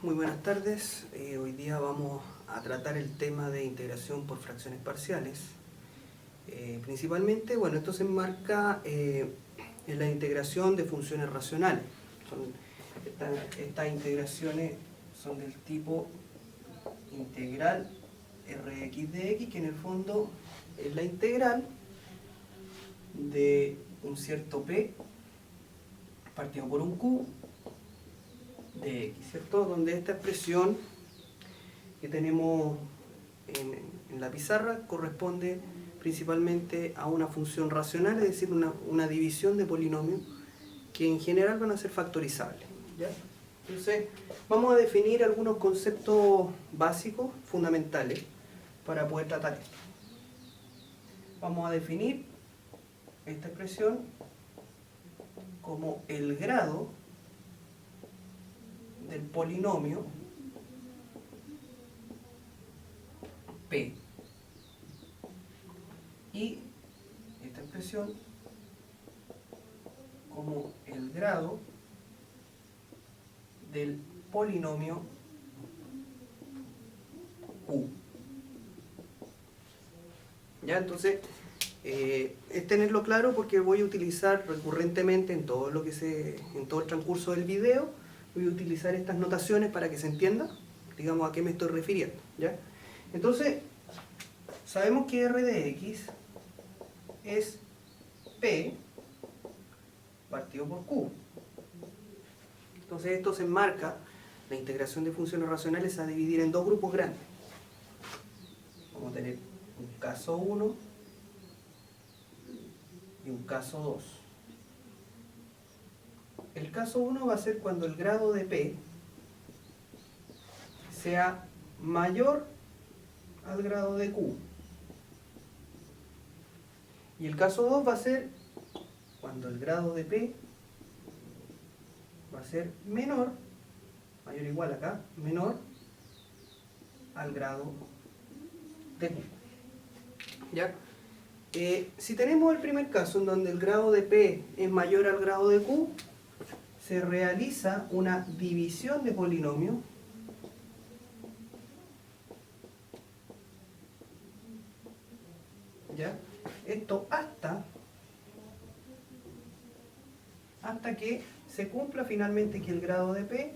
Muy buenas tardes. Hoy día vamos a tratar el tema de integración por fracciones parciales. Principalmente, bueno, esto se enmarca en la integración de funciones racionales. Estas integraciones son del tipo integral Rx de x, que en el fondo es la integral de un cierto p partido por un q de x, ¿cierto? Donde esta expresión que tenemos en la pizarra corresponde principalmente a una función racional, es decir, una división de polinomios que en general van a ser factorizables, ¿ya? Entonces, vamos a definir algunos conceptos básicos, fundamentales, para poder tratar esto. Vamos a definir esta expresión como el grado del polinomio P, y esta expresión como el grado del polinomio Q. ¿Ya? Entonces, es tenerlo claro porque voy a utilizar recurrentemente en todo el transcurso del video, voy a utilizar estas notaciones para que se entienda, digamos, a qué me estoy refiriendo, ¿ya? Entonces, sabemos que R de X es P partido por Q. Entonces esto se enmarca, la integración de funciones racionales, a dividir en dos grupos grandes. Vamos a tener un caso 1 y un caso 2. El caso 1 va a ser cuando el grado de P sea mayor al grado de Q. Y el caso 2 va a ser cuando el grado de P va a ser menor, mayor o igual acá, menor al grado de Q. ¿Ya? Si tenemos el primer caso en donde el grado de P es mayor al grado de Q, se realiza una división de polinomio ¿ya? Esto hasta que se cumpla finalmente que el grado de P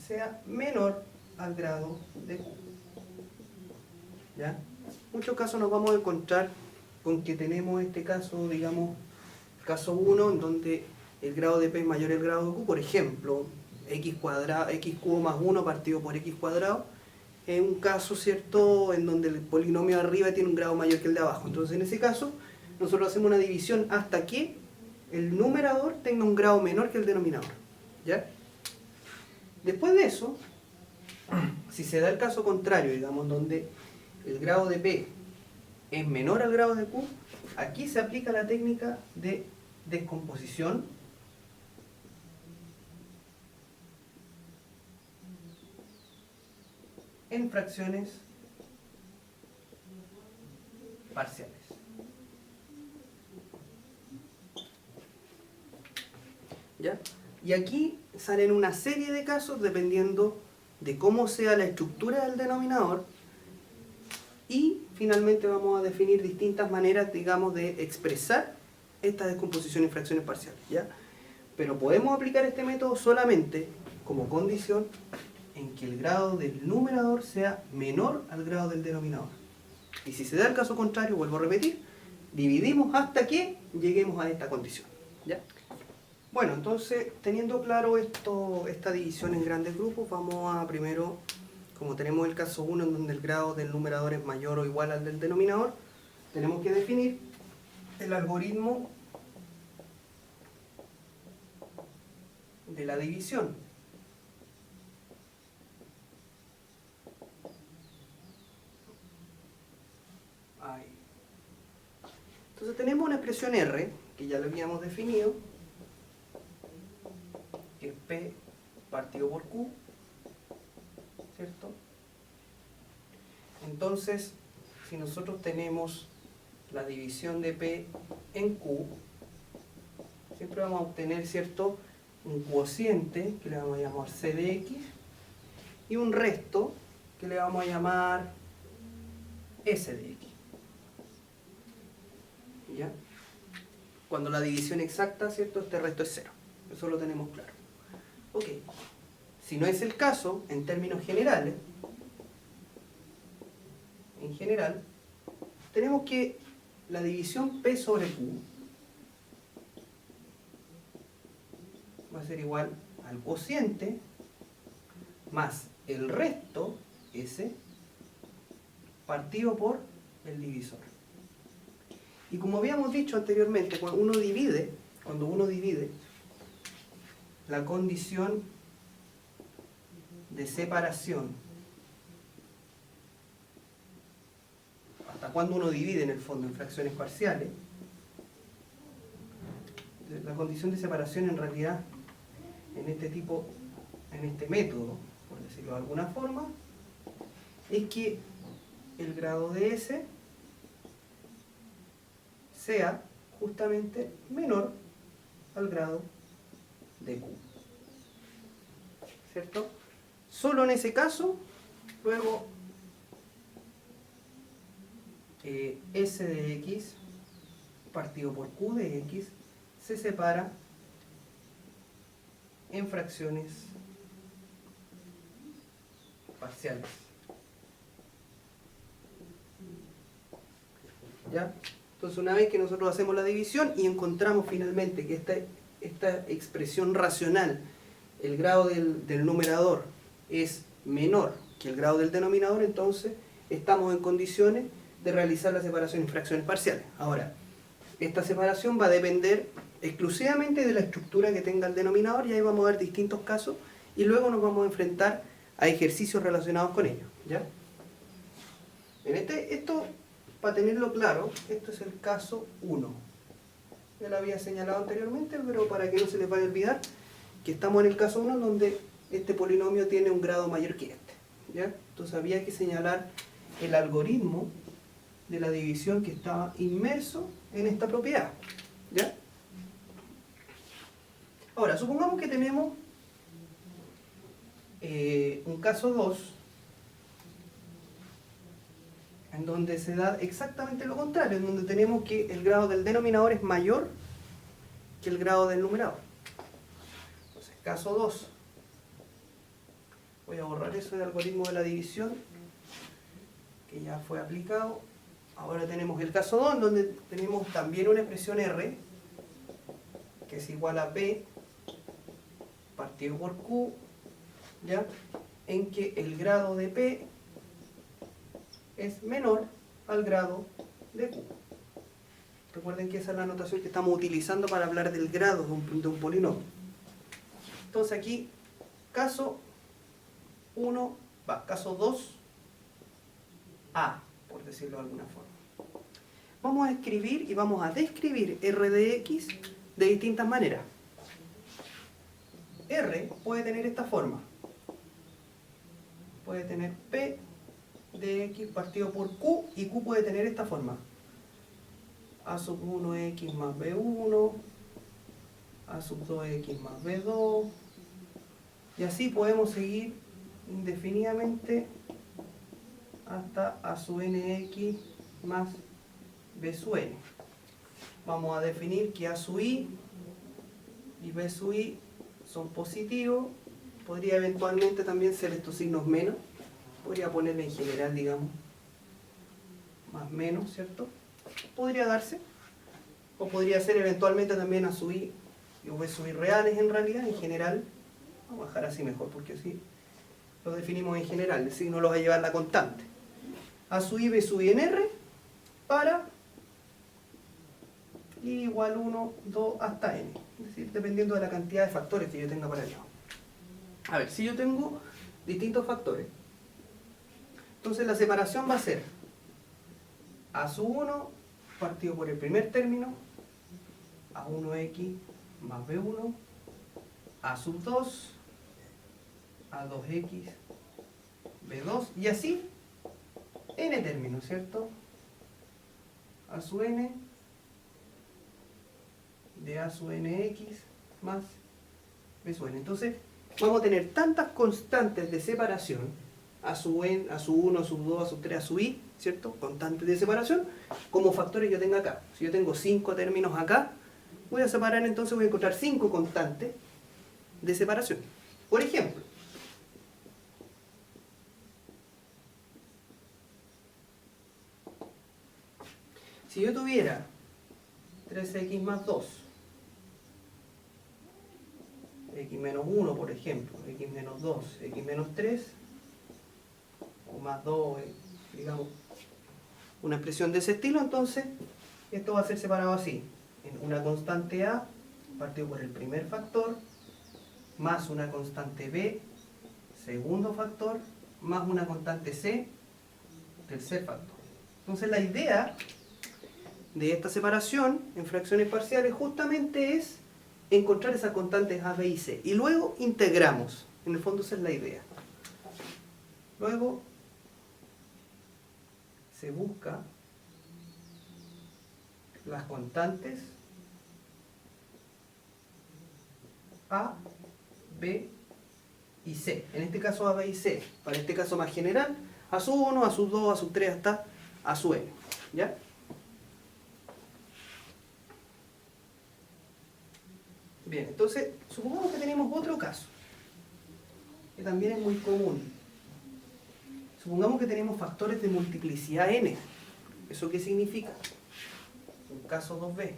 sea menor al grado de Q. ¿Ya? En muchos casos nos vamos a encontrar con que tenemos este caso, digamos, caso 1, en donde el grado de P es mayor al grado de Q. Por ejemplo, x cubo más 1 partido por x cuadrado, es un caso, ¿cierto?, en donde el polinomio de arriba tiene un grado mayor que el de abajo. Entonces, en ese caso, nosotros hacemos una división hasta que el numerador tenga un grado menor que el denominador, ¿ya? Después de eso, si se da el caso contrario, digamos, donde el grado de P es menor al grado de Q, aquí se aplica la técnica de descomposición en fracciones parciales. ¿Ya? Y aquí salen una serie de casos dependiendo de cómo sea la estructura del denominador, y finalmente vamos a definir distintas maneras, digamos, de expresar esta descomposición en fracciones parciales, ¿ya? Pero podemos aplicar este método solamente como condición en que el grado del numerador sea menor al grado del denominador. Y si se da el caso contrario, vuelvo a repetir, dividimos hasta que lleguemos a esta condición, ¿ya? Bueno, entonces, teniendo claro esta división en grandes grupos, vamos a primero, como tenemos el caso 1 en donde el grado del numerador es mayor o igual al del denominador, tenemos que definir el algoritmo de la división. Ahí. Entonces tenemos una expresión R, que ya la habíamos definido, que es P partido por Q, ¿cierto? Entonces, si nosotros tenemos la división de P en Q, siempre vamos a obtener, ¿cierto?, un cociente que le vamos a llamar c de x y un resto que le vamos a llamar s de x. ¿Ya? Cuando la división exacta, ¿cierto? Este resto es 0. Eso lo tenemos claro. Ok. Si no es el caso, en términos generales, en general, tenemos que la división P sobre Q va a ser igual al cociente más el resto, S, partido por el divisor. Y como habíamos dicho anteriormente, cuando uno divide, la condición de separación, hasta cuando uno divide en el fondo en fracciones parciales, la condición de separación en realidad en este método, por decirlo de alguna forma, es que el grado de S sea justamente menor al grado de Q. ¿Cierto? Solo en ese caso, luego S de X partido por Q de X se separa en fracciones parciales. ¿Ya? Entonces, una vez que nosotros hacemos la división y encontramos finalmente que esta expresión racional, el grado del numerador es menor que el grado del denominador, entonces estamos en condiciones de realizar la separación en fracciones parciales. Ahora, esta separación va a depender exclusivamente de la estructura que tenga el denominador, y ahí vamos a ver distintos casos y luego nos vamos a enfrentar a ejercicios relacionados con ello. ¿Ya? Esto, para tenerlo claro, esto es el caso 1. Ya lo había señalado anteriormente, pero para que no se les vaya a olvidar que estamos en el caso 1 donde este polinomio tiene un grado mayor que este. ¿Ya? Entonces había que señalar el algoritmo de la división que estaba inmerso en esta propiedad. ¿Ya? Ahora, supongamos que tenemos un caso 2 en donde se da exactamente lo contrario, en donde tenemos que el grado del denominador es mayor que el grado del numerador. Entonces, caso 2. Voy a borrar eso del algoritmo de la división, que ya fue aplicado. Ahora tenemos el caso 2, en donde tenemos también una expresión R, que es igual a P partido por Q, ¿ya? En que el grado de P es menor al grado de Q. Recuerden que esa es la notación que estamos utilizando para hablar del grado de un polinomio. Entonces aquí, caso 2A, por decirlo de alguna forma. Vamos a escribir y vamos a describir R de X de distintas maneras. R puede tener esta forma. Puede tener P de X partido por Q, y Q puede tener esta forma. A sub 1X más B1, A sub 2X más B2, y así podemos seguir indefinidamente hasta A sub NX más B sub N. Vamos a definir que A sub I y B sub I son positivos. Podría eventualmente también ser estos signos menos. Podría ponerle en general, digamos, más menos, ¿cierto? Podría darse. O podría ser eventualmente también A sub I y B sub I reales en realidad, en general. Vamos a dejar así mejor, porque así lo definimos en general. El signo lo va a llevar la constante. A sub I, B sub I en R para I igual 1, 2 hasta N. Es decir, dependiendo de la cantidad de factores que yo tenga para el lado. A ver, si yo tengo distintos factores, entonces la separación va a ser A sub 1 partido por el primer término, A1X más B1, A sub 2, A2X, B2, y así N términos, ¿cierto? A sub N de A sub NX más B sub n. Entonces, vamos a tener tantas constantes de separación, a sub n, a sub 1, a sub 2, a sub 3, a sub i, ¿cierto? Constantes de separación, como factores que yo tenga acá. Si yo tengo 5 términos acá, voy a separar, entonces voy a encontrar 5 constantes de separación. Por ejemplo, si yo tuviera 3x más 2, x menos 1, por ejemplo, x menos 2, x menos 3, o más 2, digamos, una expresión de ese estilo, entonces esto va a ser separado así, en una constante a, partido por el primer factor, más una constante b, segundo factor, más una constante c, tercer factor. Entonces la idea de esta separación en fracciones parciales justamente es encontrar esas constantes a, b y c. Y luego integramos. En el fondo esa es la idea. Luego se busca las constantes a, b y c. En este caso a, b y c. Para este caso más general, a sub 1, a sub 2, a sub 3 hasta a sub n. ¿Ya? Bien, entonces, supongamos que tenemos otro caso, que también es muy común. Supongamos que tenemos factores de multiplicidad n. ¿Eso qué significa? Un caso 2b.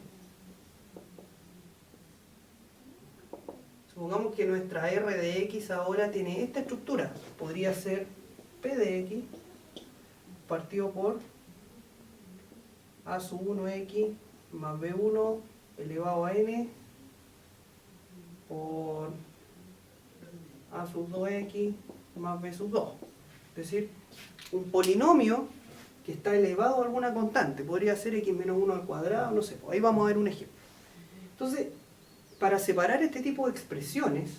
Supongamos que nuestra R de x ahora tiene esta estructura. Podría ser P de x partido por a sub 1x más b1 elevado a n por a sub 2x más b sub 2. Es decir, un polinomio que está elevado a alguna constante. Podría ser x menos 1 al cuadrado, no sé. Ahí vamos a ver un ejemplo. Entonces, para separar este tipo de expresiones,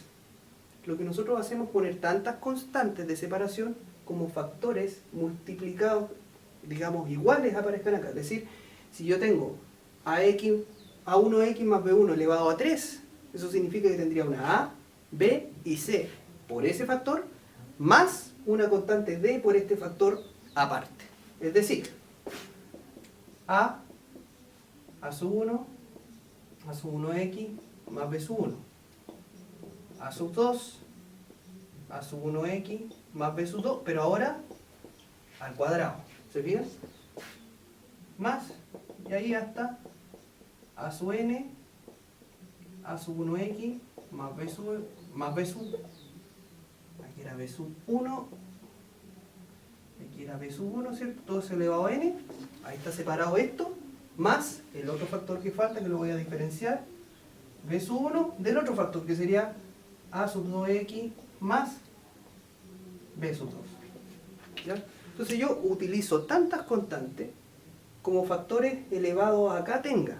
lo que nosotros hacemos es poner tantas constantes de separación como factores multiplicados, digamos, iguales aparezcan acá. Es decir, si yo tengo a1x más b1 elevado a 3, eso significa que tendría una a, b y c por ese factor, más una constante d por este factor aparte. Es decir, a sub 1, a sub 1x más b sub 1, a sub 2, a sub 1x más b sub 2, pero ahora al cuadrado. ¿Se fijan? Más, y ahí hasta a sub n, a sub 1x más b sub, aquí era b sub 1, aquí era b sub 1, ¿cierto? Todo eso elevado a n, ahí está separado esto, más el otro factor que falta, que lo voy a diferenciar, b sub 1 del otro factor, que sería a sub 2x más b sub 2. ¿Ya? Entonces yo utilizo tantas constantes como factores elevados a acá tenga.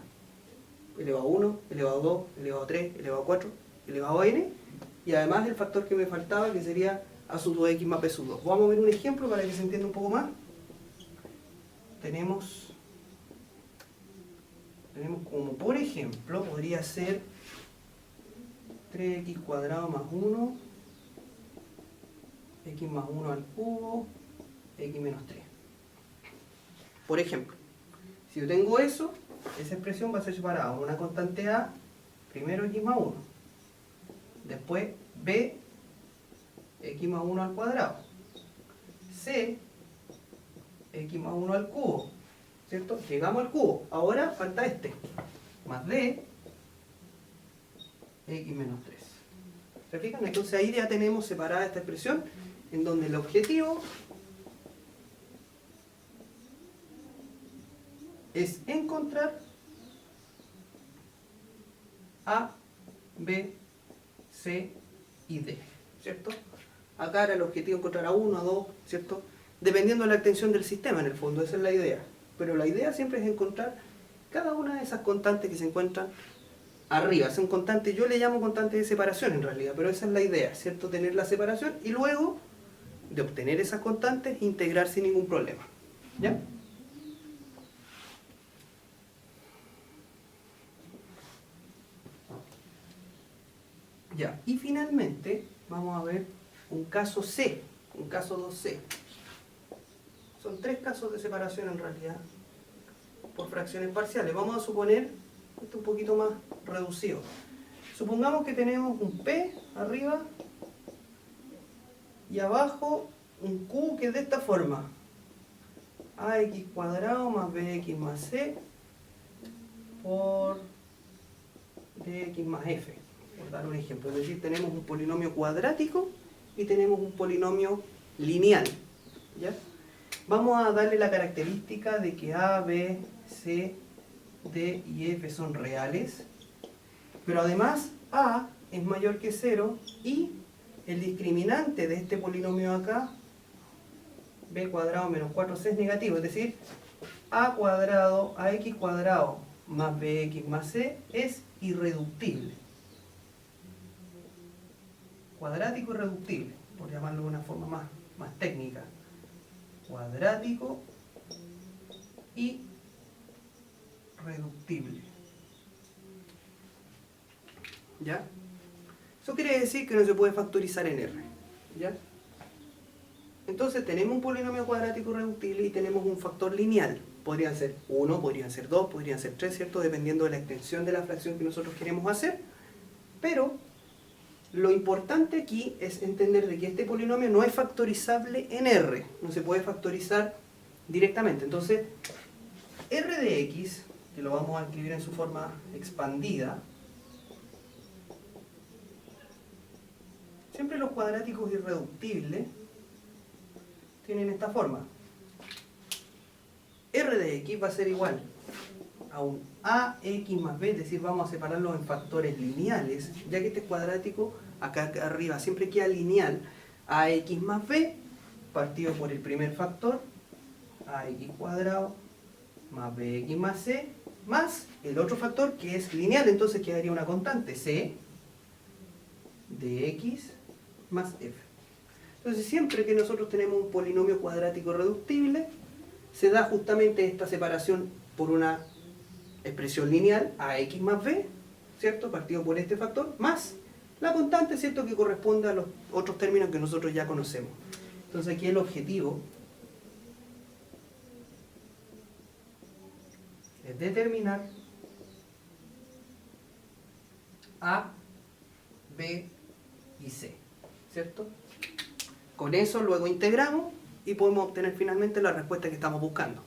Elevado a 1, elevado a 2, elevado a 3, elevado a 4, elevado a n, y además el factor que me faltaba, que sería a sub 2x más b sub 2. Vamos a ver un ejemplo para que se entienda un poco más. Tenemos como, por ejemplo, podría ser 3x cuadrado más 1, x más 1 al cubo, x menos 3. Por ejemplo, si yo tengo eso, esa expresión va a ser separada por una constante a, primero x más 1, después b, x más 1 al cuadrado, c, x más 1 al cubo, ¿cierto? Llegamos al cubo, ahora falta este, más d, x menos 3. ¿Se fijan? Entonces ahí ya tenemos separada esta expresión, en donde el objetivo es encontrar A, B, C y D, ¿cierto? Acá era el objetivo encontrar a 1, a 2, ¿cierto? Dependiendo de la extensión del sistema, en el fondo, esa es la idea. Pero la idea siempre es encontrar cada una de esas constantes que se encuentran arriba. Son constantes, yo le llamo constantes de separación en realidad, pero esa es la idea, ¿cierto? Tener la separación y luego de obtener esas constantes, integrar sin ningún problema. ¿Ya? Ya, y finalmente vamos a ver un caso C, un caso 2C. Son 3 casos de separación en realidad, por fracciones parciales. Vamos a suponer, esto es un poquito más reducido. Supongamos que tenemos un P arriba y abajo un Q que es de esta forma. AX cuadrado más BX más C por DX más F, por dar un ejemplo. Es decir, tenemos un polinomio cuadrático y tenemos un polinomio lineal. ¿Ya? Vamos a darle la característica de que A, B, C, D y F son reales, pero además A es mayor que 0 y el discriminante de este polinomio acá, B cuadrado menos 4C, es negativo, es decir, A cuadrado, AX cuadrado más BX más C es irreductible. Cuadrático irreductible, por llamarlo de una forma más técnica. Cuadrático y reductible. ¿Ya? Eso quiere decir que no se puede factorizar en R. ¿Ya? Entonces tenemos un polinomio cuadrático reductible y tenemos un factor lineal. Podrían ser 1, podrían ser 2, podrían ser 3, ¿cierto? Dependiendo de la extensión de la fracción que nosotros queremos hacer. Pero lo importante aquí es entender de que este polinomio no es factorizable en R. No se puede factorizar directamente. Entonces, R de X, que lo vamos a escribir en su forma expandida, siempre los cuadráticos irreductibles tienen esta forma. R de X va a ser igual a un AX más B, es decir, vamos a separarlos en factores lineales, ya que este cuadrático acá arriba siempre queda lineal. AX más B partido por el primer factor, AX cuadrado más BX más C, más el otro factor que es lineal, entonces quedaría una constante, C de X más F. Entonces siempre que nosotros tenemos un polinomio cuadrático reductible, se da justamente esta separación por una expresión lineal, AX más B, ¿cierto? Partido por este factor, más la constante, ¿cierto? Que corresponde a los otros términos que nosotros ya conocemos. Entonces aquí el objetivo es determinar A, B y C, ¿cierto? Con eso luego integramos y podemos obtener finalmente la respuesta que estamos buscando.